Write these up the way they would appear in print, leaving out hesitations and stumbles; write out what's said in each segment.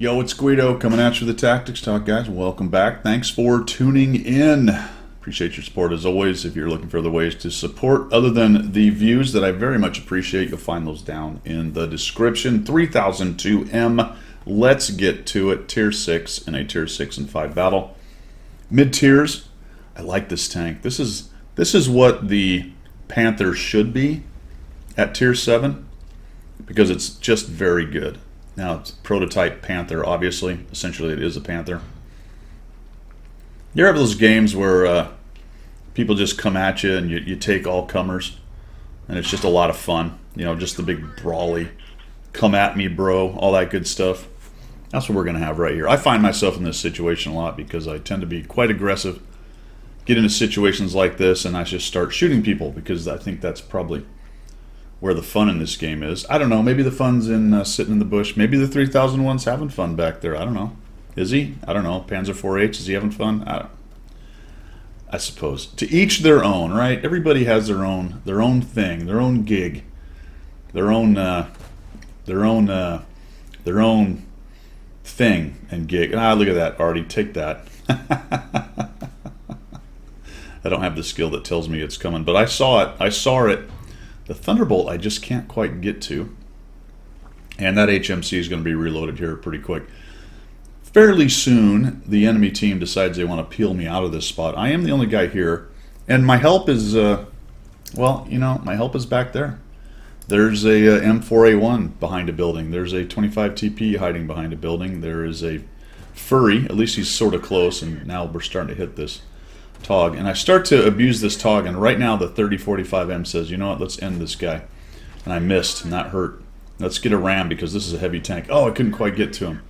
Yo, it's Guido coming at you with the Tactics Talk, guys. Welcome back. Thanks for tuning in. Appreciate your support as always. If you're looking for other ways to support other than the views that I very much appreciate, you'll find those down in the description. 3002M. Let's get to it. Tier 6 in a Tier 6 and 5 battle. Mid-tiers. I like this tank. This is what the Panther should be at Tier 7 because it's just very good. Now, it's prototype Panther, obviously. Essentially, it is a Panther. You ever have those games where people just come at you and you take all comers, and it's just a lot of fun. You know, just the big brawly, come at me, bro, all that good stuff. That's what we're going to have right here. I find myself in this situation a lot because I tend to be quite aggressive, get into situations like this, and I just start shooting people because I think that's probably where the fun in this game is. I don't know. Maybe the fun's in sitting in the bush. Maybe the 3001's having fun back there. I don't know. Is he? I don't know. Panzer 4H, is he having fun? I suppose. To each their own, right? Everybody has their own thing, their own gig, their own thing and gig. Look at that, Artie. Take that. I don't have the skill that tells me it's coming, but I saw it. I saw it. The Thunderbolt I just can't quite get to. And that HMC is going to be reloaded here pretty quick. Fairly soon, the enemy team decides they want to peel me out of this spot. I am the only guy here. And my help is, well, you know, my help is back there. There's a M4A1 behind a building. There's a 25 TP hiding behind a building. There is a Furry. At least he's sort of close, and now we're starting to hit this Tog, and I start to abuse this Tog, and right now the 3045M says, you know what, let's end this guy. And I missed, and that hurt. Let's get a ram because this is a heavy tank. Oh, I couldn't quite get to him.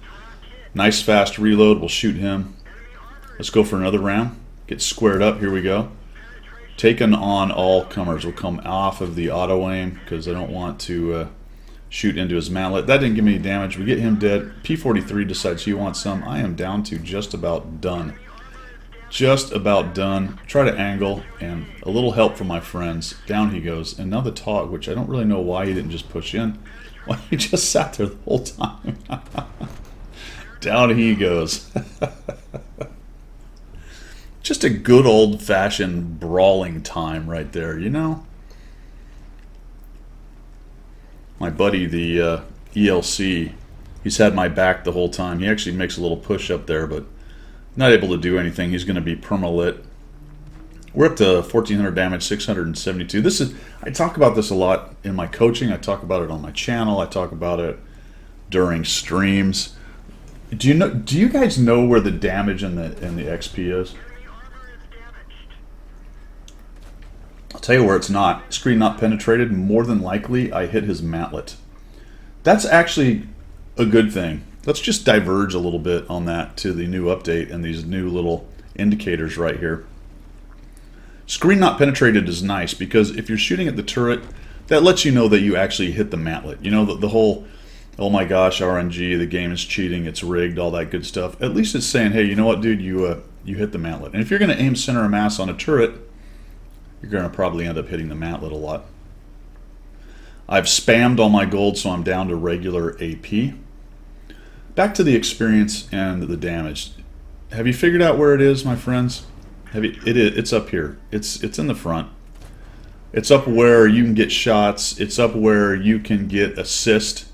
Nice fast reload, we'll shoot him. Let's go for another ram. Get squared up, here we go. Taking on all comers. We'll come off of the auto aim because I don't want to shoot into his mantlet. That didn't give me any damage. We get him dead. P43 decides he wants some. I am down to just about done. Just about done. Try to angle, and a little help from my friends. Down he goes. And now the Tog, which I don't really know why he didn't just push in. Why he just sat there the whole time. Down he goes. Just a good old-fashioned brawling time right there, you know? My buddy, the ELC, he's had my back the whole time. He actually makes a little push up there, but not able to do anything. He's going to be perma-lit. We're up to 1,400 damage, 672. This is, I talk about this a lot in my coaching. I talk about it on my channel. I talk about it during streams. Do you guys know where the damage in the XP is? I'll tell you where it's not. Screen not penetrated. More than likely, I hit his mantlet. That's actually a good thing. Let's just diverge a little bit on that to the new update and these new little indicators right here. Screen not penetrated is nice because if you're shooting at the turret, that lets you know that you actually hit the mantlet. You know, the whole, oh my gosh, RNG, the game is cheating, it's rigged, all that good stuff. At least it's saying, hey, you know what, dude, you hit the mantlet. And if you're going to aim center of mass on a turret, you're going to probably end up hitting the mantlet a lot. I've spammed all my gold, so I'm down to regular AP. Back to the experience and the damage. Have you figured out where it is, my friends? It's up here. It's in the front. It's up where you can get shots. It's up where you can get assist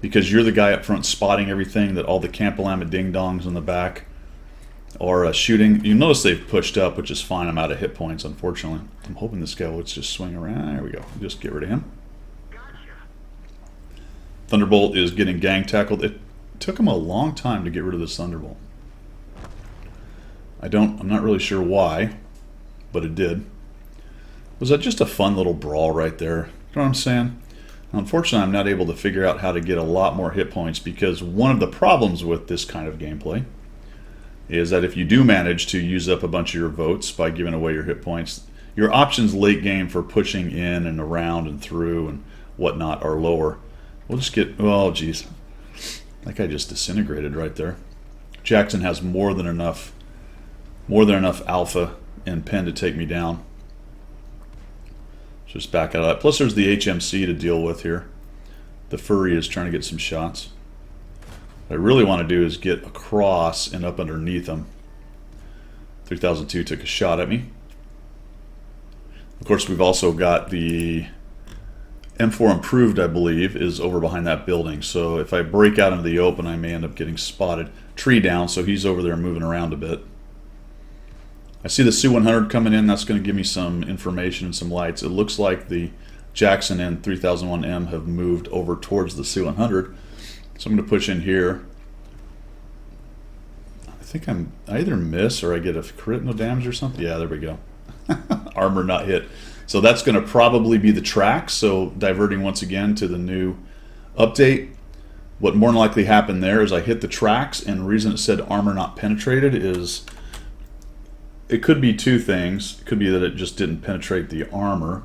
because you're the guy up front spotting everything that all the Campalama ding-dongs in the back are shooting. You notice they've pushed up, which is fine. I'm out of hit points, unfortunately. I'm hoping this guy will just swing around. There we go. Just get rid of him. Thunderbolt is getting gang tackled. It took him a long time to get rid of this Thunderbolt. I'm not really sure why, but it did. Was that just a fun little brawl right there? You know what I'm saying? Now, unfortunately, I'm not able to figure out how to get a lot more hit points because one of the problems with this kind of gameplay is that if you do manage to use up a bunch of your votes by giving away your hit points, your options late game for pushing in and around and through and whatnot are lower. We'll just get, oh geez, that guy just disintegrated right there. Jackson has more than enough alpha and pen to take me down. Just back out of that. Plus there's the HMC to deal with here. The Furry is trying to get some shots. What I really want to do is get across and up underneath them. 3002 took a shot at me. Of course, we've also got the M4 Improved, I believe, is over behind that building. So if I break out into the open, I may end up getting spotted. Tree down, so he's over there moving around a bit. I see the Su-100 coming in. That's going to give me some information and some lights. It looks like the Jackson and 3001M have moved over towards the Su-100. So I'm going to push in here. I think I either miss or I get a crit, no damage or something. Yeah, there we go. Armor not hit. So that's going to probably be the tracks. So diverting once again to the new update. What more than likely happened there is I hit the tracks, and the reason it said armor not penetrated is it could be two things. It could be that it just didn't penetrate the armor.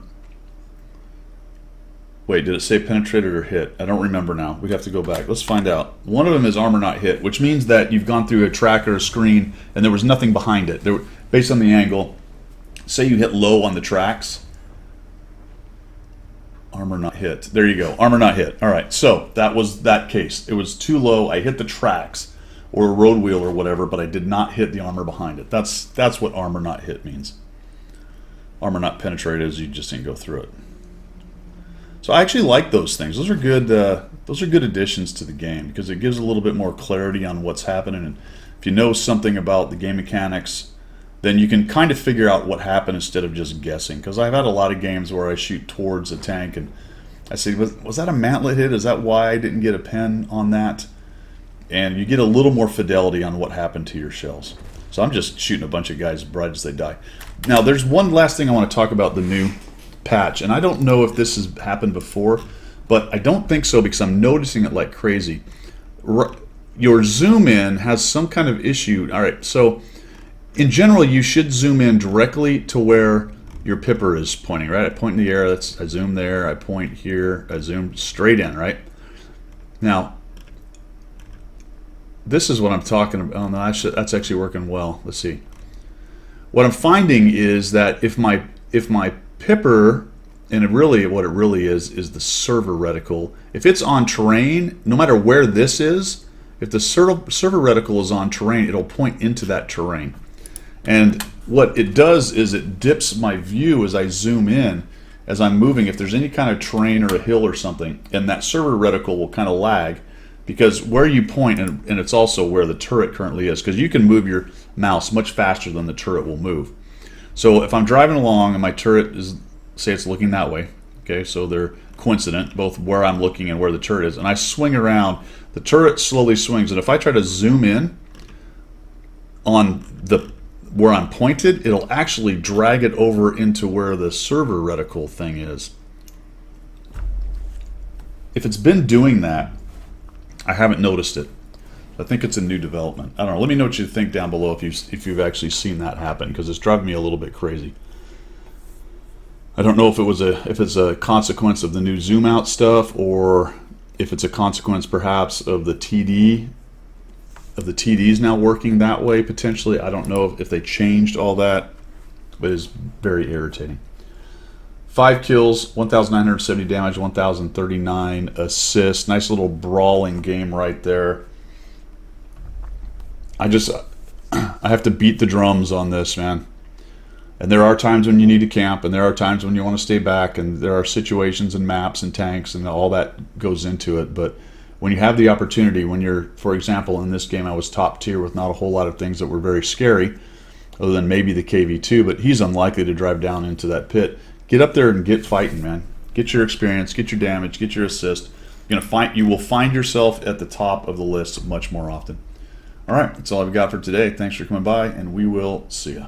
Wait, did it say penetrated or hit? I don't remember now. We have to go back. Let's find out. One of them is armor not hit, which means that you've gone through a track or a screen and there was nothing behind it. Based on the angle, say you hit low on the tracks. Armor not hit. There you go. Armor not hit. All right, so that was that case. It was too low. I hit the tracks or a road wheel or whatever, but I did not hit the armor behind it. That's what armor not hit means. Armor not penetrated is you just didn't go through it. So I actually like those things. Those are good. Those are good additions to the game because it gives a little bit more clarity on what's happening. And if you know something about the game mechanics, then you can kind of figure out what happened instead of just guessing. Because I've had a lot of games where I shoot towards a tank and I say, was that a mantlet hit? Is that why I didn't get a pen on that? And you get a little more fidelity on what happened to your shells. So I'm just shooting a bunch of guys right as they die. Now there's one last thing I want to talk about the new patch, and I don't know if this has happened before, but I don't think so because I'm noticing it like crazy. Your zoom in has some kind of issue. All right, so in general you should zoom in directly to where your pipper is pointing, right? I point in the air, I zoom there, I point here, I zoom straight in, right? Now this is what I'm talking about. Oh, no, that's actually working well. Let's see. What I'm finding is that if my pipper, and what it really is the server reticle. If it's on terrain, no matter where this is, if the server reticle is on terrain, it'll point into that terrain. And what it does is it dips my view as I zoom in, as I'm moving. If there's any kind of terrain or a hill or something, and that server reticle will kind of lag, because where you point, and it's also where the turret currently is, because you can move your mouse much faster than the turret will move. So if I'm driving along and my turret is, say it's looking that way, okay, so they're coincident, both where I'm looking and where the turret is, and I swing around, the turret slowly swings, and if I try to zoom in on where I'm pointed, it'll actually drag it over into where the server reticle thing is. If it's been doing that, I haven't noticed it. I think it's a new development. I don't know. Let me know what you think down below if you've actually seen that happen, because it's driving me a little bit crazy. I don't know if it's a consequence of the new zoom out stuff, or if it's a consequence perhaps of the TDs now working that way potentially. I don't know if they changed all that, but it's very irritating. 5 kills, 1,970 damage, 1,039 assists. Nice little brawling game right there. I have to beat the drums on this, man. And there are times when you need to camp, and there are times when you want to stay back, and there are situations and maps and tanks and all that goes into it. But when you have the opportunity, when you're, for example, in this game I was top tier with not a whole lot of things that were very scary, other than maybe the KV2, but he's unlikely to drive down into that pit. Get up there and get fighting, man. Get your experience, get your damage, get your assist. You will find yourself at the top of the list much more often. All right, that's all I've got for today. Thanks for coming by, and we will see ya.